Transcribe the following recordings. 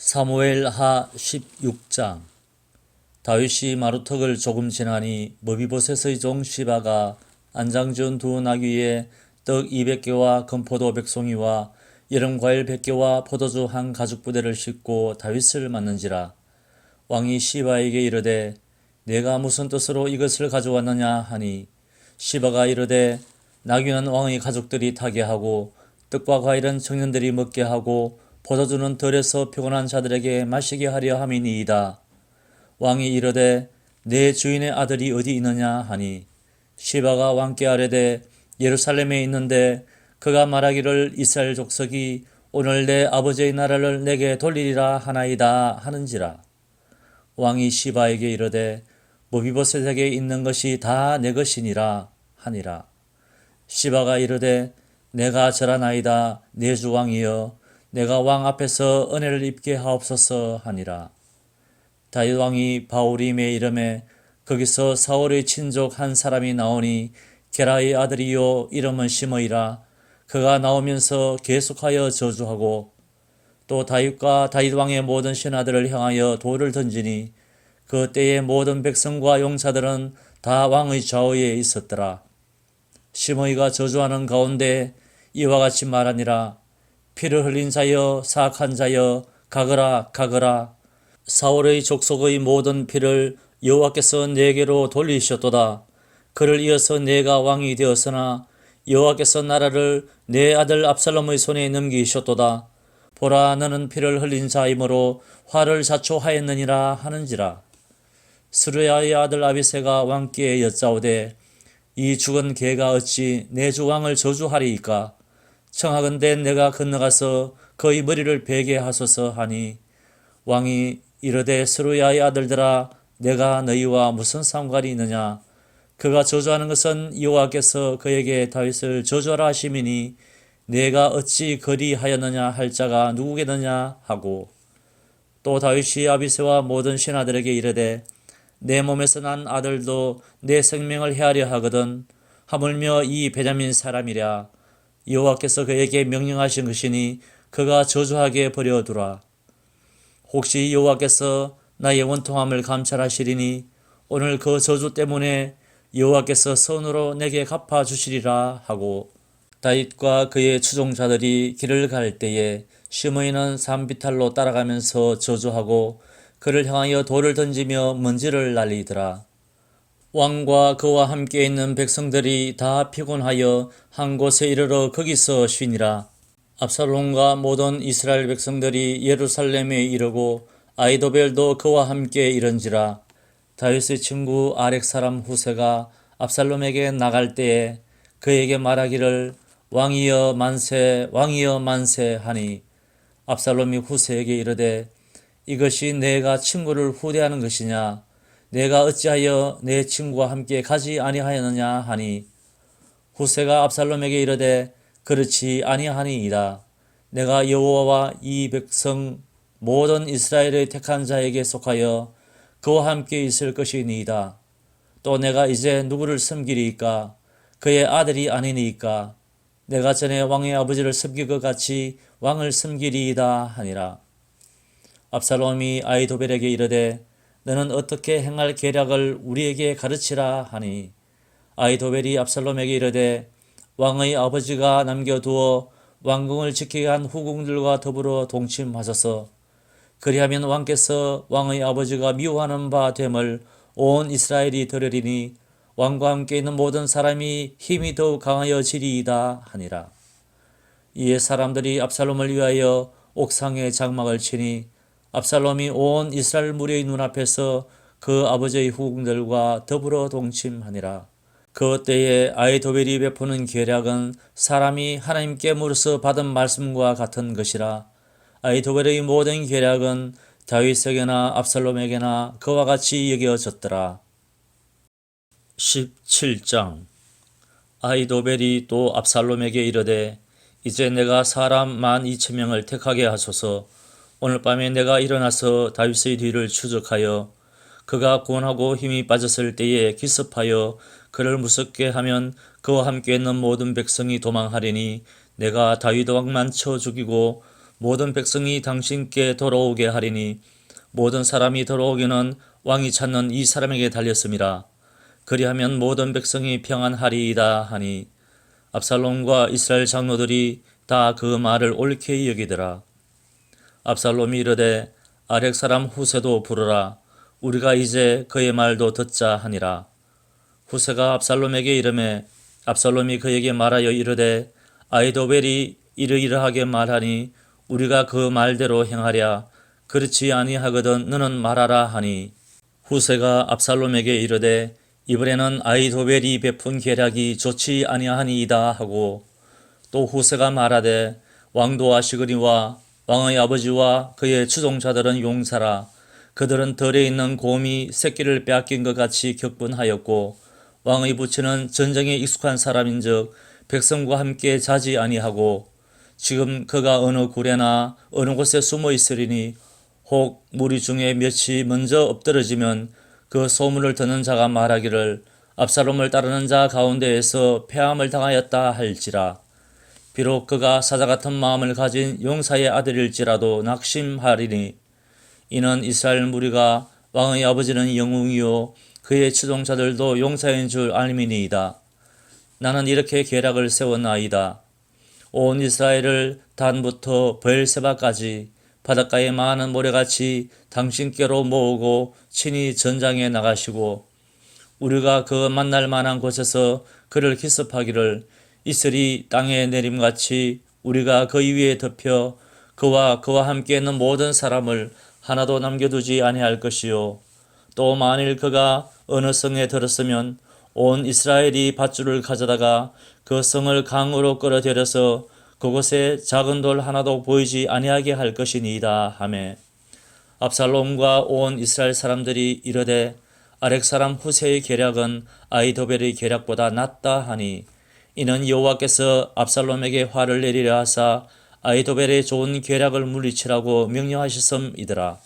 사무엘하 16장. 다윗이 마루턱을 조금 지나니 머비보셋의 종 시바가 안장지은 두 나귀에 떡 200개와 건포도 100송이와 여름과일 100개와 포도주 한 가죽부대를 싣고 다윗을 맞는지라. 왕이 시바에게 이르되 내가 무슨 뜻으로 이것을 가져왔느냐 하니, 시바가 이르되 나귀는 왕의 가족들이 타게 하고 떡과 과일은 청년들이 먹게 하고 포도주는 들에서 피곤한 자들에게 마시게 하려 함이니이다. 왕이 이르되 내 주인의 아들이 어디 있느냐 하니, 시바가 왕께 아뢰되 예루살렘에 있는데 그가 말하기를 이스라엘 족속이 오늘 내 아버지의 나라를 내게 돌리리라 하나이다 하는지라. 왕이 시바에게 이르되 머비보셋에게 있는 것이 다 내 것이니라 하니라. 시바가 이르되 내가 절하나이다 내 주 왕이여, 내가 왕 앞에서 은혜를 입게 하옵소서 하니라. 다윗 왕이 바후림에 이름에 거기서 사울의 친족 한 사람이 나오니 게라의 아들이요 이름은 시므이라. 그가 나오면서 계속하여 저주하고 또 다윗과 다윗 왕의 모든 신하들을 향하여 돌을 던지니 그 때의 모든 백성과 용사들은 다 왕의 좌우에 있었더라. 시므이가 저주하는 가운데 이와 같이 말하니라. 피를 흘린 자여 사악한 자여 가거라 가거라. 사울의 족속의 모든 피를 여호와께서 내게로 돌리셨도다. 그를 이어서 내가 왕이 되었으나 여호와께서 나라를 내 아들 압살롬의 손에 넘기셨도다. 보라, 너는 피를 흘린 자이므로 화를 자초하였느니라 하는지라. 스루야의 아들 아비새가 왕께 여짜오되 이 죽은 개가 어찌 내 주 왕을 저주하리이까? 청하건대 내가 건너가서 그의 머리를 베게 하소서 하니, 왕이 이르되 스루야의 아들들아, 내가 너희와 무슨 상관이 있느냐? 그가 저주하는 것은 여호와께서 그에게 다윗을 저주하라 하심이니 내가 어찌 그리하였느냐 할 자가 누구겠느냐 하고, 또 다윗이 아비새와 모든 신하들에게 이르되 내 몸에서 난 아들도 내 생명을 해하려 하거든 하물며 이 베냐민 사람이랴. 여호와께서 그에게 명령하신 것이니 그가 저주하게 버려두라. 혹시 여호와께서 나의 원통함을 감찰하시리니 오늘 그 저주 때문에 여호와께서 선으로 내게 갚아주시리라 하고, 다윗과 그의 추종자들이 길을 갈 때에 시므이는 산비탈로 따라가면서 저주하고 그를 향하여 돌을 던지며 먼지를 날리더라. 왕과 그와 함께 있는 백성들이 다 피곤하여 한 곳에 이르러 거기서 쉬니라. 압살롬과 모든 이스라엘 백성들이 예루살렘에 이르고 아히도벨도 그와 함께 이른지라. 다윗의 친구 아렉 사람 후세가 압살롬에게 나갈 때에 그에게 말하기를 왕이여 만세 왕이여 만세 하니, 압살롬이 후세에게 이르되 이것이 내가 친구를 후대하는 것이냐? 내가 어찌하여 내 친구와 함께 가지 아니하였느냐 하니, 후세가 압살롬에게 이르되 그렇지 아니하니이다. 내가 여호와와 이 백성 모든 이스라엘의 택한 자에게 속하여 그와 함께 있을 것이니이다. 또 내가 이제 누구를 섬기리이까? 그의 아들이 아니니이까? 내가 전에 왕의 아버지를 섬길 것 같이 왕을 섬기리이다 하니라. 압살롬이 아히도벨에게 이르되 너는 어떻게 행할 계략을 우리에게 가르치라 하니, 아히도벨이 압살롬에게 이르되 왕의 아버지가 남겨두어 왕궁을 지키게 한 후궁들과 더불어 동침하소서. 그리하면 왕께서 왕의 아버지가 미워하는 바 됨을 온 이스라엘이 들으리니 왕과 함께 있는 모든 사람이 힘이 더욱 강하여지리이다 하니라. 이에 사람들이 압살롬을 위하여 옥상에 장막을 치니 압살롬이 온 이스라엘 무리의 눈앞에서 그 아버지의 후궁들과 더불어 동침하니라. 그 때에 아히도벨이 베푸는 계략은 사람이 하나님께 물어서 받은 말씀과 같은 것이라. 아히도벨의 모든 계략은 다윗에게나 압살롬에게나 그와 같이 여겨졌더라. 17장. 아히도벨이 또 압살롬에게 이르되 이제 내가 사람 12,000명을 택하게 하소서. 오늘 밤에 내가 일어나서 다윗의 뒤를 추적하여 그가 권하고 힘이 빠졌을 때에 기습하여 그를 무섭게 하면 그와 함께 있는 모든 백성이 도망하리니 내가 다윗 왕만 쳐 죽이고 모든 백성이 당신께 돌아오게 하리니 모든 사람이 돌아오기는 왕이 찾는 이 사람에게 달렸음이라. 그리하면 모든 백성이 평안하리이다 하니 압살롬과 이스라엘 장로들이 다 그 말을 옳게 여기더라. 압살롬이 이르되 아렉 사람 후세도 부르라. 우리가 이제 그의 말도 듣자 하니라. 후세가 압살롬에게 이르매 압살롬이 그에게 말하여 이르되 아히도벨이 이러이러하게 말하니 우리가 그 말대로 행하랴. 그렇지 아니하거든 너는 말하라 하니 후세가 압살롬에게 이르되 이번에는 아히도벨이 베푼 계략이 좋지 아니하니이다 하고 또 후세가 말하되 왕도 아시거니와 왕의 아버지와 그의 추종자들은 용사라. 그들은 덜에 있는 곰이 새끼를 빼앗긴 것 같이 격분하였고 왕의 부친은 전쟁에 익숙한 사람인즉 백성과 함께 자지 아니하고 지금 그가 어느 굴에나 어느 곳에 숨어 있으리니 혹 무리 중에 몇이 먼저 엎드러지면 그 소문을 듣는 자가 말하기를 압살롬을 따르는 자 가운데에서 패함을 당하였다 할지라. 비록 그가 사자 같은 마음을 가진 용사의 아들일지라도 낙심하리니 이는 이스라엘 무리가 왕의 아버지는 영웅이요 그의 추종자들도 용사인 줄 알미니이다. 나는 이렇게 계략을 세웠나이다. 온 이스라엘을 단부터 브엘세바까지 바닷가에 많은 모래같이 당신께로 모으고 친히 전장에 나가시고 우리가 그 만날 만한 곳에서 그를 기습하기를 이슬이 땅에 내림같이 우리가 그 위에 덮여 그와 함께 있는 모든 사람을 하나도 남겨두지 아니할 것이요 또 만일 그가 어느 성에 들었으면 온 이스라엘이 밧줄을 가져다가 그 성을 강으로 끌어들여서 그곳에 작은 돌 하나도 보이지 아니하게 할 것이니이다 하매 압살롬과 온 이스라엘 사람들이 이르되 아렉 사람 후세의 계략은 아히도벨의 계략보다 낫다 하니 이는 여호와께서 압살롬에게 화를 내리려 하사 아히도벨의 좋은 계략을 물리치라고 명령하셨음이더라.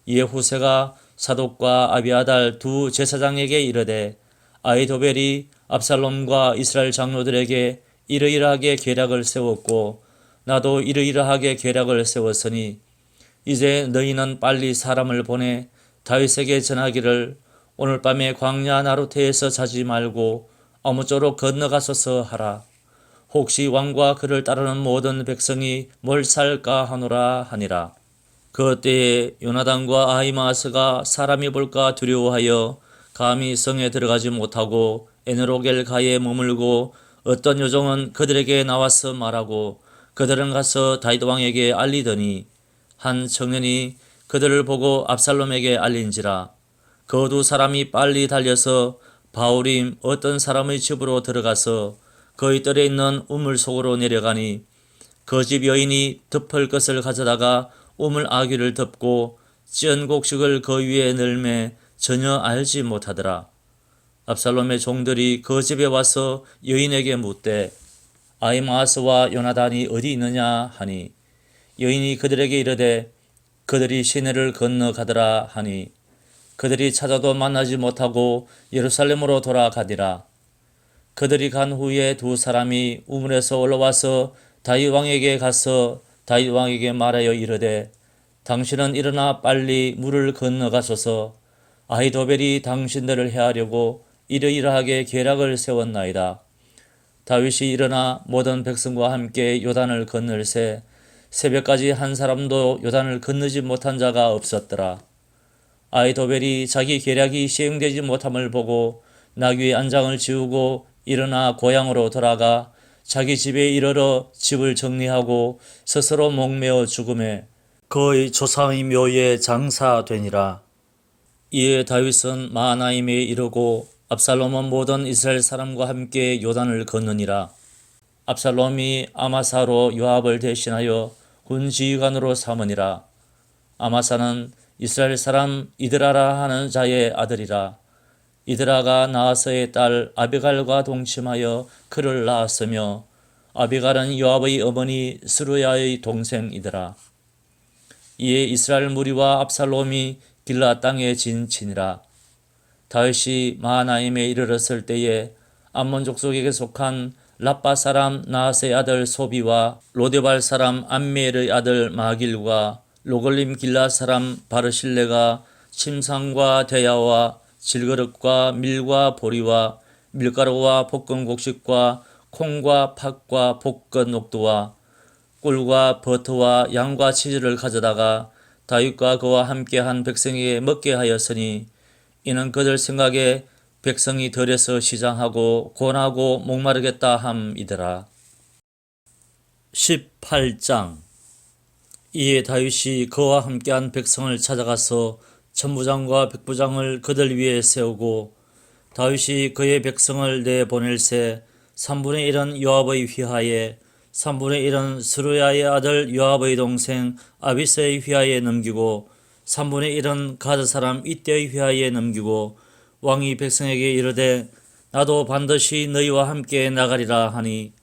이에 후세가 사독과 아비아달 두 제사장에게 이르되 아히도벨이 압살롬과 이스라엘 장로들에게 이러이러하게 계략을 세웠고 나도 이러이러하게 계략을 세웠으니 이제 너희는 빨리 사람을 보내 다윗에게 전하기를 오늘 밤에 광야 나루테에서 자지 말고 아무쪼록 건너가소서 하라. 혹시 왕과 그를 따르는 모든 백성이 몰살까 하노라 하니라. 그 때에 요나단과 아히마아스가 사람이 볼까 두려워하여 감히 성에 들어가지 못하고 에느로겔 가에 머물고 어떤 요종은 그들에게 나와서 말하고 그들은 가서 다윗 왕에게 알리더니 한 청년이 그들을 보고 압살롬에게 알린지라. 그 두 사람이 빨리 달려서 바울임 어떤 사람의 집으로 들어가서 그의 뜰에 있는 우물 속으로 내려가니 그 집 여인이 덮을 것을 가져다가 우물 아귀를 덮고 찌은 곡식을 그 위에 널매 전혀 알지 못하더라. 압살롬의 종들이 그 집에 와서 여인에게 묻되 아히마아스와 요나단이 어디 있느냐 하니 여인이 그들에게 이르되 그들이 시내를 건너가더라 하니 그들이 찾아도 만나지 못하고 예루살렘으로 돌아가니라. 그들이 간 후에 두 사람이 우물에서 올라와서 다윗 왕에게 가서 다윗 왕에게 말하여 이르되 당신은 일어나 빨리 물을 건너가소서. 아히도벨이 당신들을 해하려고 이러이러하게 계략을 세웠나이다. 다윗이 일어나 모든 백성과 함께 요단을 건널새 새벽까지 한 사람도 요단을 건너지 못한 자가 없었더라. 아히도벨이 자기 계략이 시행되지 못함을 보고 나귀의 안장을 지우고 일어나 고향으로 돌아가 자기 집에 이르러 집을 정리하고 스스로 목매어 죽음에 그의 조상의 묘에 장사되니라. 이에 다윗은 마하나임에 이르고 압살롬은 모든 이스라엘 사람과 함께 요단을 건너니라. 압살롬이 아마사로 요압을 대신하여 군지휘관으로 삼으니라. 아마사는 이스라엘 사람 이드라라 하는 자의 아들이라. 이드라가 나하스의 딸 아비갈과 동침하여 그를 낳았으며 아비갈은 요압의 어머니 스루야의 동생이더라. 이에 이스라엘 무리와 압살롬이 길라 땅에 진치니라. 다윗이 마하나임에 이르렀을 때에 암몬 족속에게 속한 라빠 사람 나하스의 아들 소비와 로데발 사람 암미엘의 아들 마길과 로글림 길라 사람 바르실레가 침상과 대야와 질그릇과 밀과 보리와 밀가루와 볶은 곡식과 콩과 팥과 볶은 녹두와 꿀과 버터와 양과 치즈를 가져다가 다윗과 그와 함께한 백성에게 먹게 하였으니 이는 그들 생각에 백성이 덜해서 시장하고 곤하고 목마르겠다 함이더라. 18장. 이에 다윗이 그와 함께한 백성을 찾아가서 천부장과 백부장을 그들 위에 세우고 다윗이 그의 백성을 내보낼새 3분의 1은 요압의 휘하에 3분의 1은 스루야의 아들 요압의 동생 아비스의 휘하에 넘기고 3분의 1은 가드 사람 이때의 휘하에 넘기고 왕이 백성에게 이르되 나도 반드시 너희와 함께 나가리라 하니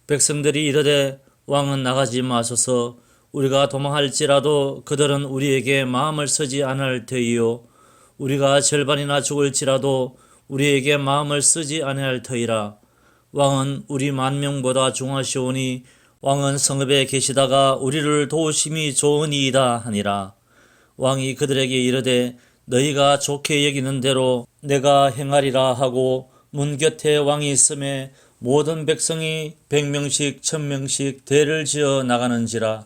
백성들이 이르되 왕은 나가지 마소서 우리가 도망할지라도 그들은 우리에게 마음을 쓰지 않을 터이요 우리가 절반이나 죽을지라도 우리에게 마음을 쓰지 아니할 터이라. 왕은 우리 만명보다 중하시오니 왕은 성읍에 계시다가 우리를 도우심이 좋으니이다 하니라. 왕이 그들에게 이르되 너희가 좋게 여기는 대로 내가 행하리라 하고 문 곁에 왕이 있음에 모든 백성이 100명씩 1000명씩 대를 지어 나가는지라.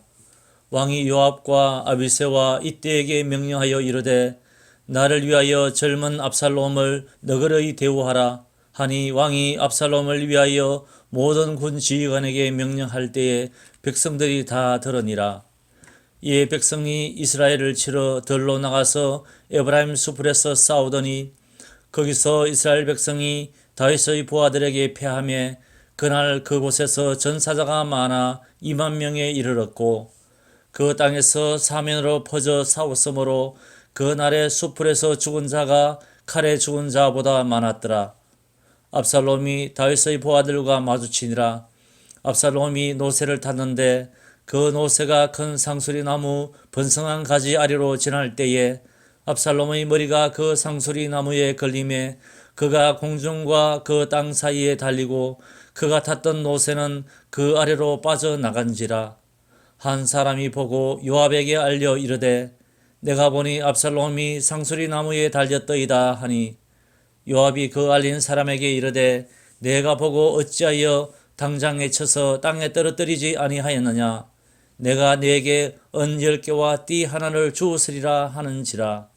왕이 요압과 아비새와 이때에게 명령하여 이르되 나를 위하여 젊은 압살롬을 너그러이 대우하라 하니 왕이 압살롬을 위하여 모든 군 지휘관에게 명령할 때에 백성들이 다 들으니라. 이에 백성이 이스라엘을 치러 들로 나가서 에브라임 수풀에서 싸우더니 거기서 이스라엘 백성이 다윗의 부하들에게 패하며 그날 그곳에서 전사자가 많아 2만 명에 이르렀고 그 땅에서 사면으로 퍼져 싸웠으므로 그날의 수풀에서 죽은 자가 칼에 죽은 자보다 많았더라. 압살롬이 다윗의 부하들과 마주치니라. 압살롬이 노새를 탔는데 그 노새가 큰 상수리나무 번성한 가지 아래로 지날 때에 압살롬의 머리가 그 상수리나무에 걸림에 그가 공중과 그 땅 사이에 달리고 그가 탔던 노새는 그 아래로 빠져나간지라. 한 사람이 보고 요압에게 알려 이르되 내가 보니 압살롬이 상수리 나무에 달렸더이다 하니 요압이 그 알린 사람에게 이르되 내가 보고 어찌하여 당장에 쳐서 땅에 떨어뜨리지 아니하였느냐. 내가 네게 은 10개와 띠 하나를 주었으리라 하는지라.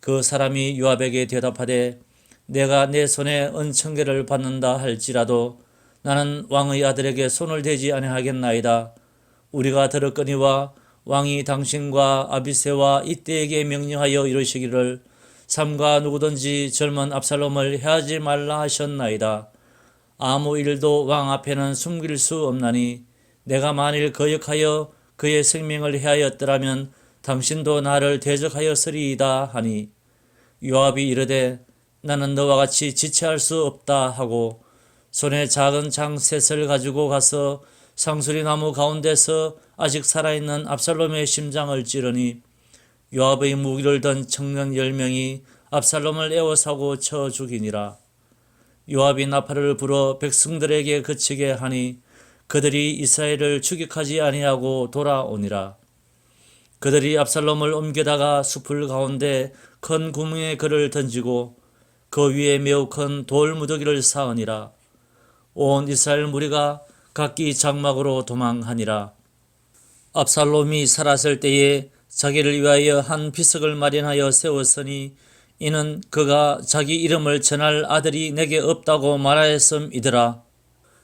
그 사람이 요압에게 대답하되 내가 내 손에 은 1000개를 받는다 할지라도 나는 왕의 아들에게 손을 대지 아니하겠나이다. 우리가 들었거니와 왕이 당신과 아비새와 이때에게 명령하여 이르시기를 삼가 누구든지 젊은 압살롬을 해하지 말라 하셨나이다. 아무 일도 왕 앞에는 숨길 수 없나니 내가 만일 거역하여 그의 생명을 해하였더라면 당신도 나를 대적하였으리이다 하니 요압이 이르되 나는 너와 같이 지체할 수 없다 하고 손에 작은 장 셋을 가지고 가서 상수리나무 가운데서 아직 살아있는 압살롬의 심장을 찌르니 요압의 무기를 든 청년 10명이 압살롬을 에워싸고 쳐 죽이니라. 요압이 나팔을 불어 백성들에게 그치게 하니 그들이 이스라엘을 추격하지 아니하고 돌아오니라. 그들이 압살롬을 옮겨다가 숲을 가운데 큰 구멍에 그를 던지고 그 위에 매우 큰 돌무더기를 쌓으니라. 온 이스라엘 무리가 각기 장막으로 도망하니라. 압살롬이 살았을 때에 자기를 위하여 한 비석을 마련하여 세웠으니 이는 그가 자기 이름을 전할 아들이 내게 없다고 말하였음이더라.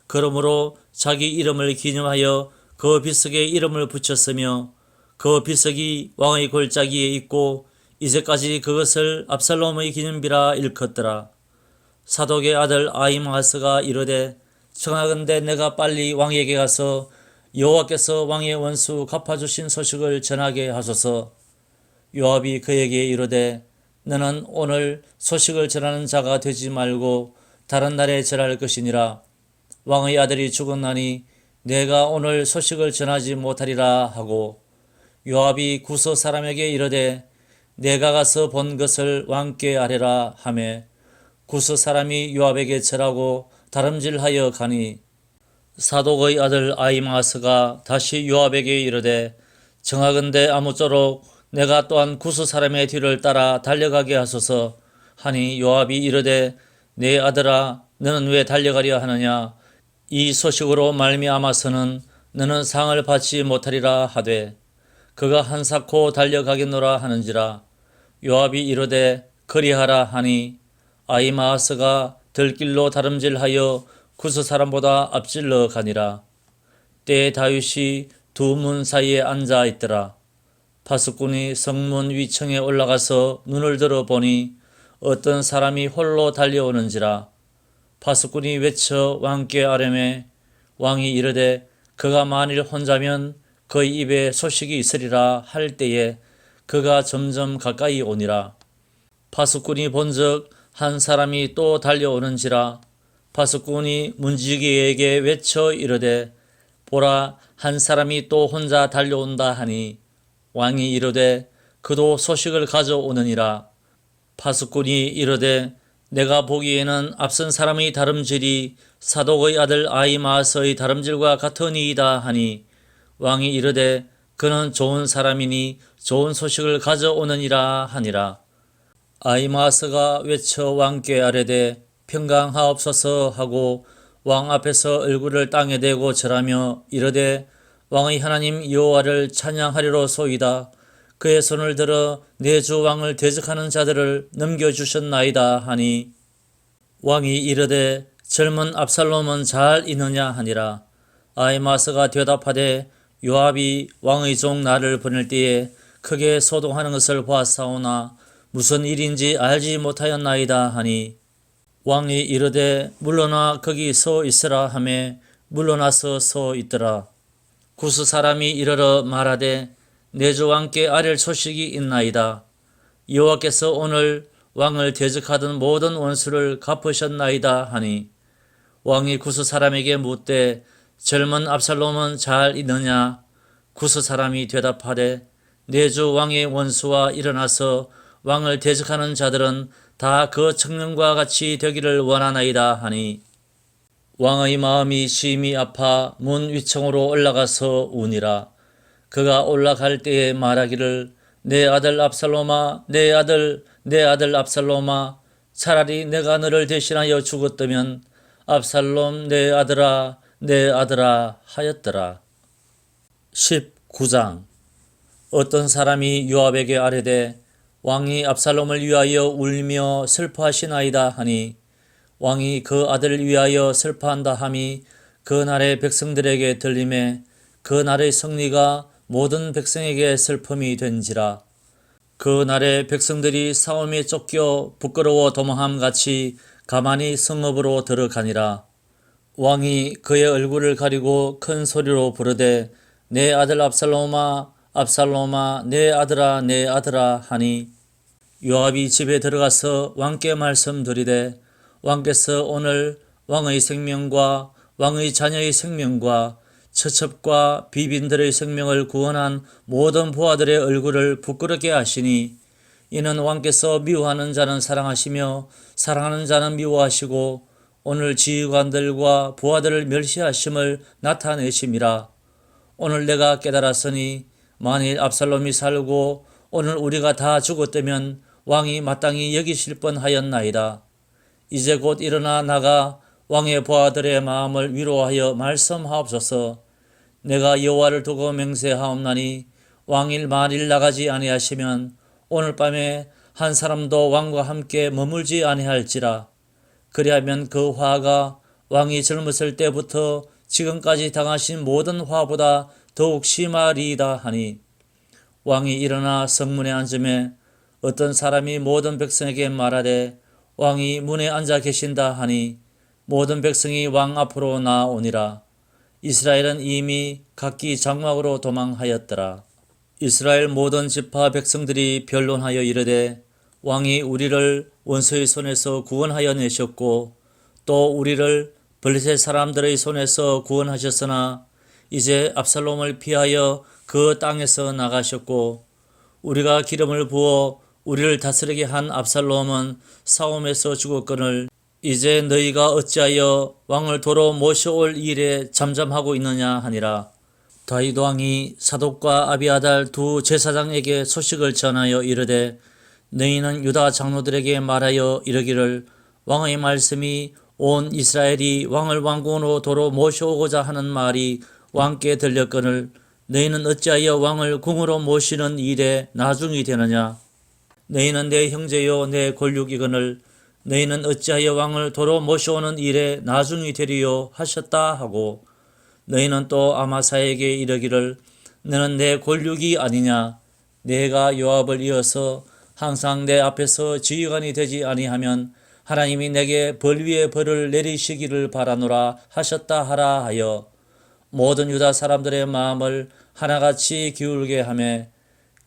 그러므로 자기 이름을 기념하여 그 비석에 이름을 붙였으며 그 비석이 왕의 골짜기에 있고 이제까지 그것을 압살롬의 기념비라 일컫더라. 사독의 아들 아히마아스가 이르되 청하건대 내가 빨리 왕에게 가서 여호와께서 왕의 원수 갚아주신 소식을 전하게 하소서. 요압이 그에게 이르되 너는 오늘 소식을 전하는 자가 되지 말고 다른 날에 전할 것이니라. 왕의 아들이 죽었나니 내가 오늘 소식을 전하지 못하리라 하고 요압이 구서 사람에게 이르되 내가 가서 본 것을 왕께 아뢰라 하매 구서 사람이 요압에게 절하고 다름질하여 가니 사독의 아들 아히마아스가 다시 요압에게 이르되 정하건대 아무쪼록 내가 또한 구스 사람의 뒤를 따라 달려가게 하소서 하니 요압이 이르되 내 아들아 너는 왜 달려가려 하느냐 이 소식으로 말미암아서는 너는 상을 받지 못하리라 하되 그가 한사코 달려가겠노라 하는지라. 요압이 이르되 그리하라 하니 아히마아스가 들길로 다름질하여 구스 사람보다 앞질러 가니라. 때에 다윗이 두 문 사이에 앉아 있더라. 파수꾼이 성문 위층에 올라가서 눈을 들어 보니 어떤 사람이 홀로 달려오는지라. 파수꾼이 외쳐 왕께 아뢰매 왕이 이르되 그가 만일 혼자면 그의 입에 소식이 있으리라 할 때에 그가 점점 가까이 오니라. 파수꾼이 본즉 한 사람이 또 달려오는지라. 파수꾼이 문지기에게 외쳐 이르되 보라 한 사람이 또 혼자 달려온다 하니 왕이 이르되 그도 소식을 가져오느니라. 파수꾼이 이르되 내가 보기에는 앞선 사람의 다름질이 사독의 아들 아히마아스의 다름질과 같으니이다 하니 왕이 이르되 그는 좋은 사람이니 좋은 소식을 가져오느니라 하니라. 아히마아스가 외쳐 왕께 아뢰되 평강하옵소서 하고 왕 앞에서 얼굴을 땅에 대고 절하며 이르되 왕의 하나님 여호와를 찬양하리로소이다. 그의 손을 들어 내 주 왕을 대적하는 자들을 넘겨주셨나이다 하니 왕이 이르되 젊은 압살롬은 잘 있느냐 하니라. 아히마아스가 대답하되 요압이 왕의 종 나를 보낼 때에 크게 소동하는 것을 보았사오나 무슨 일인지 알지 못하였나이다 하니 왕이 이르되 물러나 거기 서 있으라 하매 물러나서 서 있더라. 구스 사람이 이르러 말하되 내 주 왕께 아랠 소식이 있나이다. 여호와께서 오늘 왕을 대적하던 모든 원수를 갚으셨나이다 하니 왕이 구스 사람에게 묻되 젊은 압살롬은 잘 있느냐. 구스 사람이 대답하되 내 주 왕의 원수와 일어나서 왕을 대적하는 자들은 다 그 청년과 같이 되기를 원하나이다 하니 왕의 마음이 심히 아파 문 위층으로 올라가서 우니라. 그가 올라갈 때에 말하기를 내 아들 압살롬아 내 아들 압살롬아 차라리 내가 너를 대신하여 죽었다면 압살롬 내 아들아 하였더라. 19장. 어떤 사람이 요압에게 아뢰되 왕이 압살롬을 위하여 울며 슬퍼하시나이다 하니 왕이 그 아들을 위하여 슬퍼한다 함이 그 날의 백성들에게 들림에 그 날의 승리가 모든 백성에게 슬픔이 된지라. 그 날의 백성들이 싸움에 쫓겨 부끄러워 도망함같이 가만히 성읍으로 들어가니라. 왕이 그의 얼굴을 가리고 큰 소리로 부르되 내 아들 압살롬아 압살롬아 내 아들아 하니 요압이 집에 들어가서 왕께 말씀드리되 왕께서 오늘 왕의 생명과 왕의 자녀의 생명과 처첩과 비빈들의 생명을 구원한 모든 부하들의 얼굴을 부끄럽게 하시니 이는 왕께서 미워하는 자는 사랑하시며 사랑하는 자는 미워하시고 오늘 지휘관들과 부하들을 멸시하심을 나타내심이라. 오늘 내가 깨달았으니 만일 압살롬이 살고 오늘 우리가 다 죽었다면 왕이 마땅히 여기실 뻔하였나이다. 이제 곧 일어나 나가 왕의 부하들의 마음을 위로하여 말씀하옵소서. 내가 여호와를 두고 맹세하옵나니 왕일 만일 나가지 아니하시면 오늘 밤에 한 사람도 왕과 함께 머물지 아니할지라. 그리하면 그 화가 왕이 젊었을 때부터 지금까지 당하신 모든 화보다 더욱 심하리이다 하니 왕이 일어나 성문에 앉음에 어떤 사람이 모든 백성에게 말하되 왕이 문에 앉아 계신다 하니 모든 백성이 왕 앞으로 나아오니라. 이스라엘은 이미 각기 장막으로 도망하였더라. 이스라엘 모든 지파 백성들이 변론하여 이르되 왕이 우리를 원수의 손에서 구원하여 내셨고 또 우리를 블레셋 사람들의 손에서 구원하셨으나 이제 압살롬을 피하여 그 땅에서 나가셨고 우리가 기름을 부어 우리를 다스리게 한 압살롬은 싸움에서 죽었거늘 이제 너희가 어찌하여 왕을 도로 모셔올 일에 잠잠하고 있느냐 하니라. 다윗 왕이 사독과 아비아달 두 제사장에게 소식을 전하여 이르되 너희는 유다 장로들에게 말하여 이르기를 왕의 말씀이 온 이스라엘이 왕을 왕궁으로 도로 모셔오고자 하는 말이 왕께 들렸거늘 너희는 어찌하여 왕을 궁으로 모시는 일에 나중이 되느냐. 너희는 내 형제요 내 골육이거늘 너희는 어찌하여 왕을 도로 모셔오는 일에 나중이 되리요 하셨다 하고 너희는 또 아마사에게 이르기를 너는 내 골육이 아니냐. 내가 요압을 이어서 항상 내 앞에서 지휘관이 되지 아니하면 하나님이 내게 벌 위에 벌을 내리시기를 바라노라 하셨다 하라 하여 모든 유다 사람들의 마음을 하나같이 기울게 하며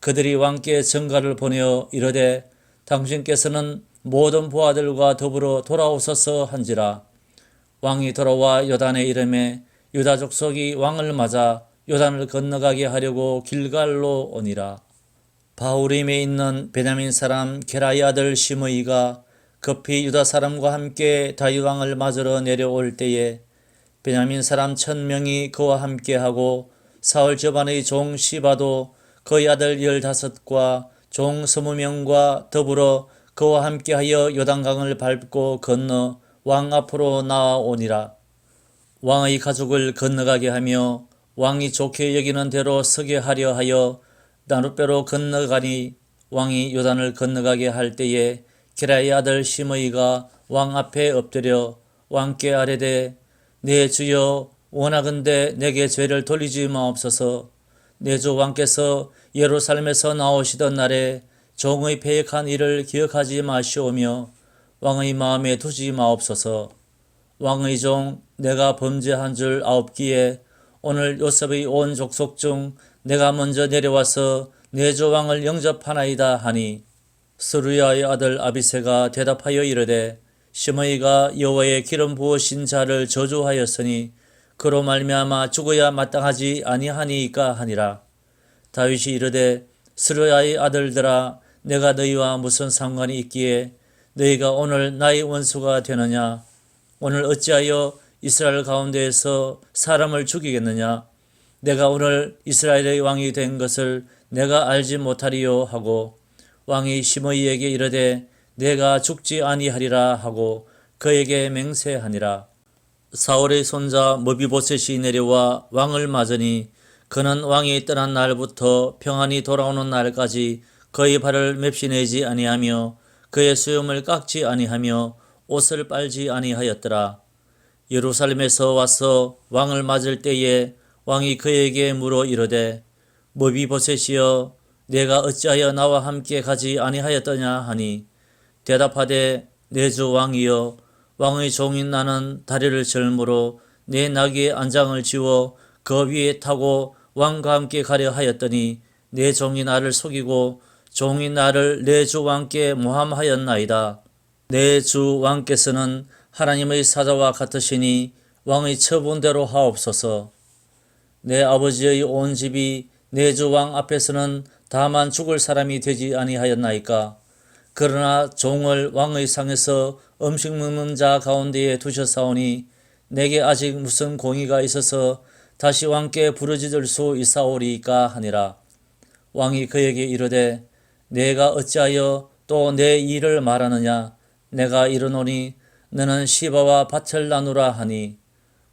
그들이 왕께 전가를 보내어 이르되 당신께서는 모든 부하들과 더불어 돌아오소서 한지라. 왕이 돌아와 요단에 이르매 유다 족속이 왕을 맞아 요단을 건너가게 하려고 길갈로 오니라. 바후림에 있는 베냐민 사람 게라의 아들 시므이가 급히 유다 사람과 함께 다윗 왕을 맞으러 내려올 때에 베냐민 사람 1000명이 그와 함께하고 사울 저반의 종 시바도 그의 아들 15과 종 20명과 더불어 그와 함께하여 요단강을 밟고 건너 왕 앞으로 나아오니라. 왕의 가족을 건너가게 하며 왕이 좋게 여기는 대로 서게 하려 하여 나룻배로 건너가니 왕이 요단을 건너가게 할 때에 게라의 아들 시므이가 왕 앞에 엎드려 왕께 아뢰되 내 주여 원하건대 내게 죄를 돌리지 마옵소서. 내 주 왕께서 예루살렘에서 나오시던 날에 종의 패역한 일을 기억하지 마시오며 왕의 마음에 두지 마옵소서. 왕의 종 내가 범죄한 줄 아옵기에 오늘 요셉의 온 족속 중 내가 먼저 내려와서 내 주 왕을 영접하나이다 하니 스루야의 아들 아비새가 대답하여 이르되 시므이가 여호와의 기름 부으신 자를 저주하였으니 그로 말미암아 죽어야 마땅하지 아니하니이까 하니라. 다윗이 이르되 스루야의 아들들아 내가 너희와 무슨 상관이 있기에 너희가 오늘 나의 원수가 되느냐. 오늘 어찌하여 이스라엘 가운데에서 사람을 죽이겠느냐. 내가 오늘 이스라엘의 왕이 된 것을 내가 알지 못하리요 하고 왕이 시므이에게 이르되 내가 죽지 아니하리라 하고 그에게 맹세하니라. 사울의 손자 머비보셋이 내려와 왕을 맞으니 그는 왕이 떠난 날부터 평안히 돌아오는 날까지 그의 발을 맵시내지 아니하며 그의 수염을 깎지 아니하며 옷을 빨지 아니하였더라. 예루살렘에서 와서 왕을 맞을 때에 왕이 그에게 물어 이르되 머비보셋이여 내가 어찌하여 나와 함께 가지 아니하였더냐 하니 대답하되 내 주 왕이여 왕의 종인 나는 다리를 절므로 내 나귀의 안장을 지워 그 위에 타고 왕과 함께 가려 하였더니 내 종이 나를 속이고 종이 나를 내 주 왕께 모함하였나이다. 내 주 왕께서는 하나님의 사자와 같으시니 왕의 처분대로 하옵소서. 내 아버지의 온 집이 내 주 왕 앞에서는 다만 죽을 사람이 되지 아니하였나이까. 그러나 종을 왕의 상에서 음식 먹는 자 가운데에 두셨사오니 내게 아직 무슨 공의가 있어서 다시 왕께 부르짖을 수 있사오리이까 하니라. 왕이 그에게 이르되 내가 어찌하여 또 내 일을 말하느냐. 내가 이르노니 너는 시바와 밭을 나누라 하니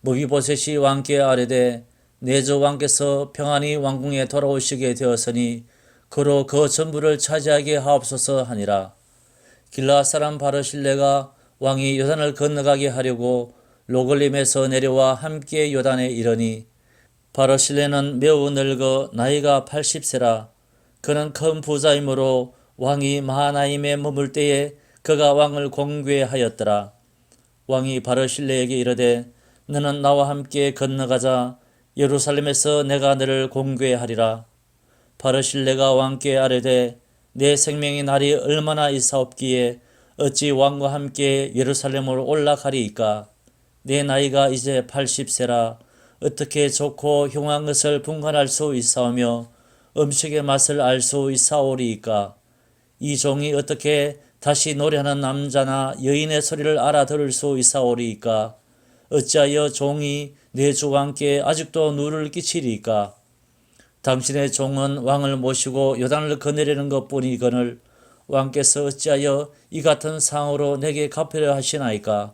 머비보셋이 왕께 아뢰되 내 주 왕께서 평안히 왕궁에 돌아오시게 되었으니 그로 그 전부를 차지하게 하옵소서 하니라. 길르앗 사람 바르실레가 왕이 요단을 건너가게 하려고 로글림에서 내려와 함께 요단에 이르니 바르실레는 매우 늙어 나이가 80세라. 그는 큰 부자이므로 왕이 마하나임에 머물 때에 그가 왕을 공궤하였더라. 왕이 바르실레에게 이르되 너는 나와 함께 건너가자. 예루살렘에서 내가 너를 공궤하리라. 바르실레가 왕께 아뢰되 내 생명의 날이 얼마나 있사옵기에 어찌 왕과 함께 예루살렘으로 올라가리이까. 내 나이가 이제 80세라. 어떻게 좋고 흉한 것을 분간할 수 있사오며 음식의 맛을 알 수 있사오리이까. 이 종이 어떻게 다시 노래하는 남자나 여인의 소리를 알아들을 수 있사오리이까? 어찌하여 종이 내 주와 함께 아직도 누를 끼치리이까? 당신의 종은 왕을 모시고 요단을 거느리는 것뿐이거늘 왕께서 어찌하여 이 같은 상으로 내게 갚으려 하시나이까?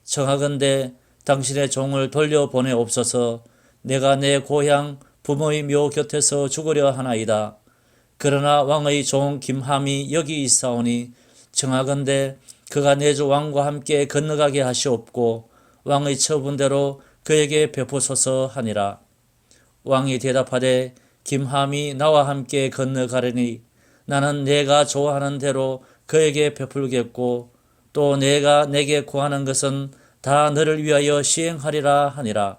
청하건대 당신의 종을 돌려보내옵소서. 내가 내 고향 부모의 묘 곁에서 죽으려 하나이다. 그러나 왕의 종 김함이 여기 있사오니 청하건대 그가 내 주 왕과 함께 건너가게 하시옵고 왕의 처분대로 그에게 베푸소서 하니라. 왕이 대답하되 김함이 나와 함께 건너가려니 나는 내가 좋아하는 대로 그에게 베풀겠고 또 내가 내게 구하는 것은 다 너를 위하여 시행하리라 하니라.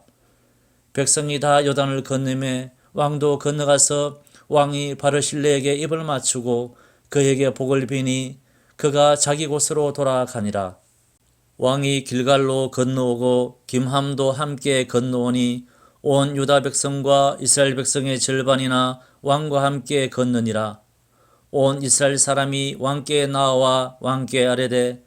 백성이 다 요단을 건너매 왕도 건너가서 왕이 바르실레에게 입을 맞추고 그에게 복을 비니 그가 자기 곳으로 돌아가니라. 왕이 길갈로 건너오고 김함도 함께 건너오니 온 유다 백성과 이스라엘 백성의 절반이나 왕과 함께 건너니라. 온 이스라엘 사람이 왕께 나와 왕께 아뢰되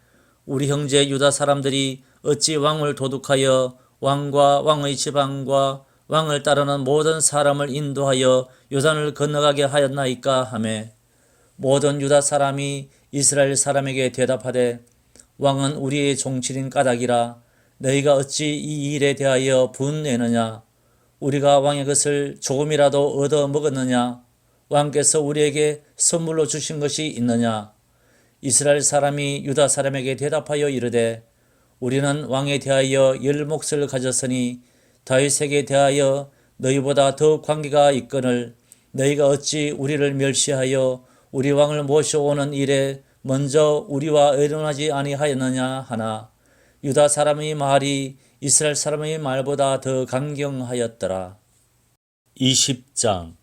우리 형제 유다 사람들이 어찌 왕을 도둑하여 왕과 왕의 지방과 왕을 따르는 모든 사람을 인도하여 요단을 건너가게 하였나이까 하매 모든 유다 사람이 이스라엘 사람에게 대답하되 왕은 우리의 종칠인 까닭이라 너희가 어찌 이 일에 대하여 분내느냐? 우리가 왕의 것을 조금이라도 얻어 먹었느냐? 왕께서 우리에게 선물로 주신 것이 있느냐? 이스라엘 사람이 유다 사람에게 대답하여 이르되 우리는 왕에 대하여 열 몫을 가졌으니 다윗에게 대하여 너희보다 더 관계가 있거늘 너희가 어찌 우리를 멸시하여 우리 왕을 모셔오는 일에 먼저 우리와 의논하지 아니하였느냐 하나 유다 사람의 말이 이스라엘 사람의 말보다 더 강경하였더라. 20장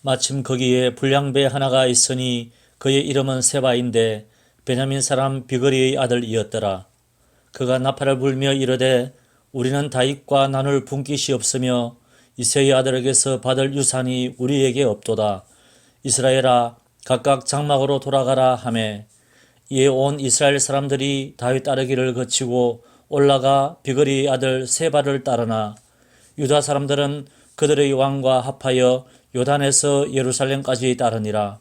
마침 거기에 불량배 하나가 있으니 그의 이름은 세바인데 베냐민 사람 비그리의 아들이었더라. 그가 나팔을 불며 이르되 우리는 다윗과 나눌 분깃이 없으며 이새의 아들에게서 받을 유산이 우리에게 없도다. 이스라엘아 각각 장막으로 돌아가라 하매 이에 온 이스라엘 사람들이 다윗 따르기를 거치고 올라가 비그리의 아들 세바를 따르나 유다 사람들은 그들의 왕과 합하여 요단에서 예루살렘까지 따르니라.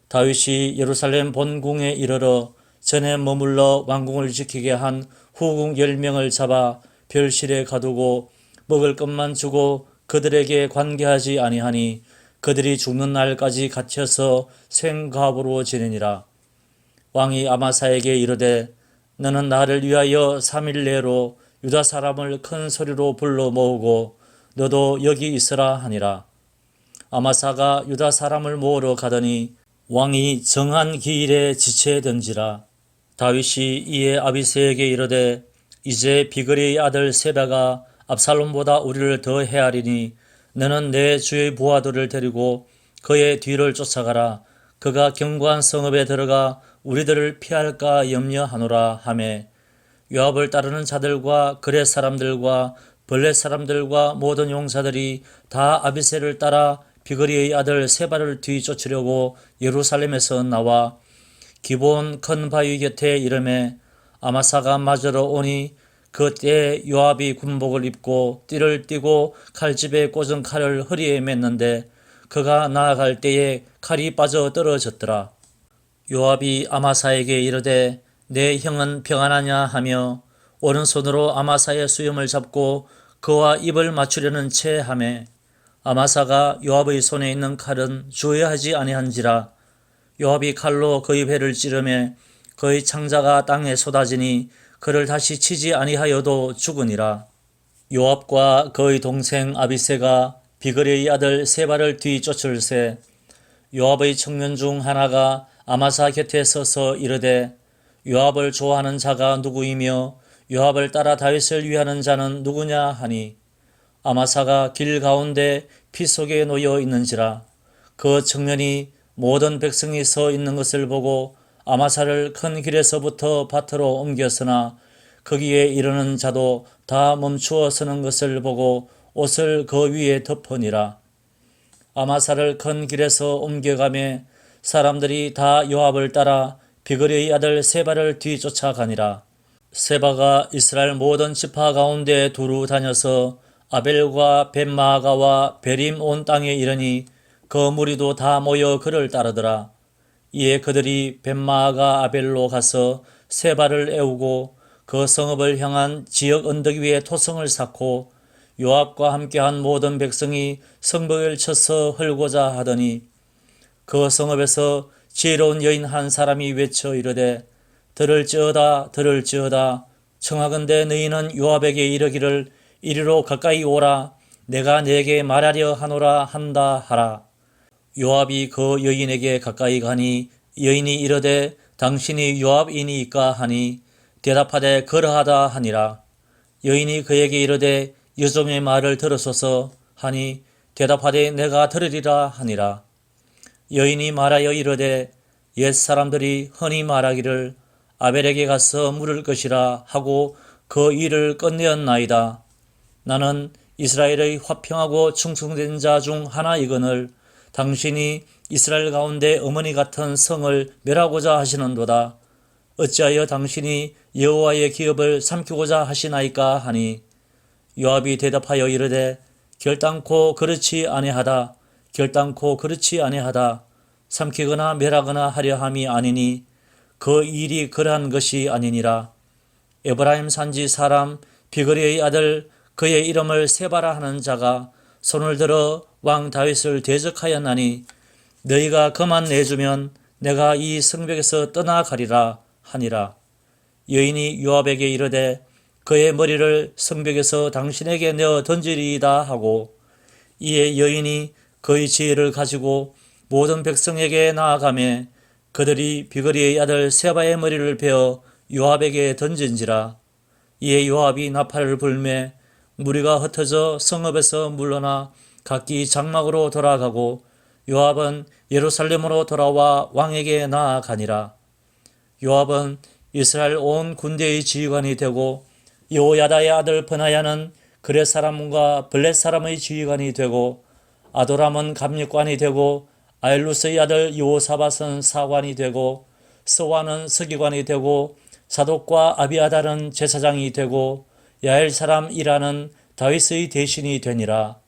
다윗이 예루살렘 본궁에 이르러 전에 머물러 왕궁을 지키게 한 후궁 10명을 잡아 별실에 가두고 먹을 것만 주고 그들에게 관계하지 아니하니 그들이 죽는 날까지 갇혀서 생가부로 지내니라. 왕이 아마사에게 이르되 너는 나를 위하여 3일 내로 유다 사람을 큰 소리로 불러 모으고 너도 여기 있으라 하니라. 아마사가 유다 사람을 모으러 가더니 왕이 정한 기일에 지체된지라. 다윗이 이에 아비새에게 이르되 이제 비그리의 아들 세바가 압살롬보다 우리를 더 헤아리니 너는 내 주의 부하들을 데리고 그의 뒤를 쫓아가라. 그가 견고한 성읍에 들어가 우리들을 피할까 염려하노라 하매 요압을 따르는 자들과 그렛 사람들과 블렛 사람들과 모든 용사들이 다 아비새를 따라 비그리의 아들 세바를 뒤쫓으려고 예루살렘에서 나와 기브온 큰 바위 곁에 이르매 아마사가 맞으러 오니 그때 요압이 군복을 입고 띠를 띠고 칼집에 꽂은 칼을 허리에 맸는데 그가 나아갈 때에 칼이 빠져 떨어졌더라. 요압이 아마사에게 이르되 내 형은 평안하냐 하며 오른손으로 아마사의 수염을 잡고 그와 입을 맞추려는 채 하매 아마사가 요압의 손에 있는 칼은 주어야 하지 아니한지라. 요압이 칼로 그의 배를 찌르매 그의 창자가 땅에 쏟아지니 그를 다시 치지 아니하여도 죽으니라. 요압과 그의 동생 아비새가 비그리의 아들 세바를 뒤쫓을새 요압의 청년 중 하나가 아마사 곁에 서서 이르되 요압을 좋아하는 자가 누구이며 요압을 따라 다윗을 위하는 자는 누구냐 하니 아마사가 길 가운데 피 속에 놓여 있는지라. 그 청년이 모든 백성이 서 있는 것을 보고 아마사를 큰 길에서부터 밭으로 옮겼으나 거기에 이르는 자도 다 멈추어 서는 것을 보고 옷을 그 위에 덮으니라. 아마사를 큰 길에서 옮겨가매 사람들이 다 요압을 따라 비그리의 아들 세바를 뒤쫓아가니라. 세바가 이스라엘 모든 지파 가운데 두루 다녀서 아벨과 벳마아가와 베림 온 땅에 이르니 그 무리도 다 모여 그를 따르더라. 이에 그들이 벳마아가 아벨로 가서 세바를 애우고 그 성읍을 향한 지역 언덕 위에 토성을 쌓고 요압과 함께한 모든 백성이 성벽을 쳐서 헐고자 하더니 그 성읍에서 지혜로운 여인 한 사람이 외쳐 이르되 들을지어다 들을지어다 청하건대 너희는 요압에게 이르기를 이리로 가까이 오라 내가 네게 말하려 하노라 한다 하라. 요압이 그 여인에게 가까이 가니 여인이 이르되 당신이 요압이니이까 하니 대답하되 그러하다 하니라. 여인이 그에게 이르되 여종의 말을 들으소서 하니 대답하되 내가 들으리라 하니라. 여인이 말하여 이르되 옛 사람들이 흔히 말하기를 아벨에게 가서 물을 것이라 하고 그 일을 끝내었나이다. 나는 이스라엘의 화평하고 충성된 자 중 하나이거늘 당신이 이스라엘 가운데 어머니 같은 성을 멸하고자 하시는도다. 어찌하여 당신이 여호와의 기업을 삼키고자 하시나이까 하니 요압이 대답하여 이르되 결단코 그렇지 아니하다. 결단코 그렇지 아니하다. 삼키거나 멸하거나 하려 함이 아니니 그 일이 그러한 것이 아니니라. 에브라임 산지 사람 비그리의 아들 그의 이름을 세바라 하는 자가 손을 들어 왕 다윗을 대적하였나니 너희가 그만 내주면 내가 이 성벽에서 떠나가리라 하니라. 여인이 요압에게 이르되 그의 머리를 성벽에서 당신에게 내어 던지리이다 하고 이에 여인이 그의 지혜를 가지고 모든 백성에게 나아가매 그들이 비그리의 아들 세바의 머리를 베어 요압에게 던진지라. 이에 요압이 나팔을 불매 무리가 흩어져 성읍에서 물러나 각기 장막으로 돌아가고 요압은 예루살렘으로 돌아와 왕에게 나아가니라. 요압은 이스라엘 온 군대의 지휘관이 되고 여호야다의 아들 브나야는 그렛 사람과 블렛 사람의 지휘관이 되고 아도람은 감력관이 되고 아일루스의 아들 여호사밧은 사관이 되고 스와는 서기관이 되고 사독과 아비아달은 제사장이 되고 야엘 사람 이라는 다윗의 대신이 되니라.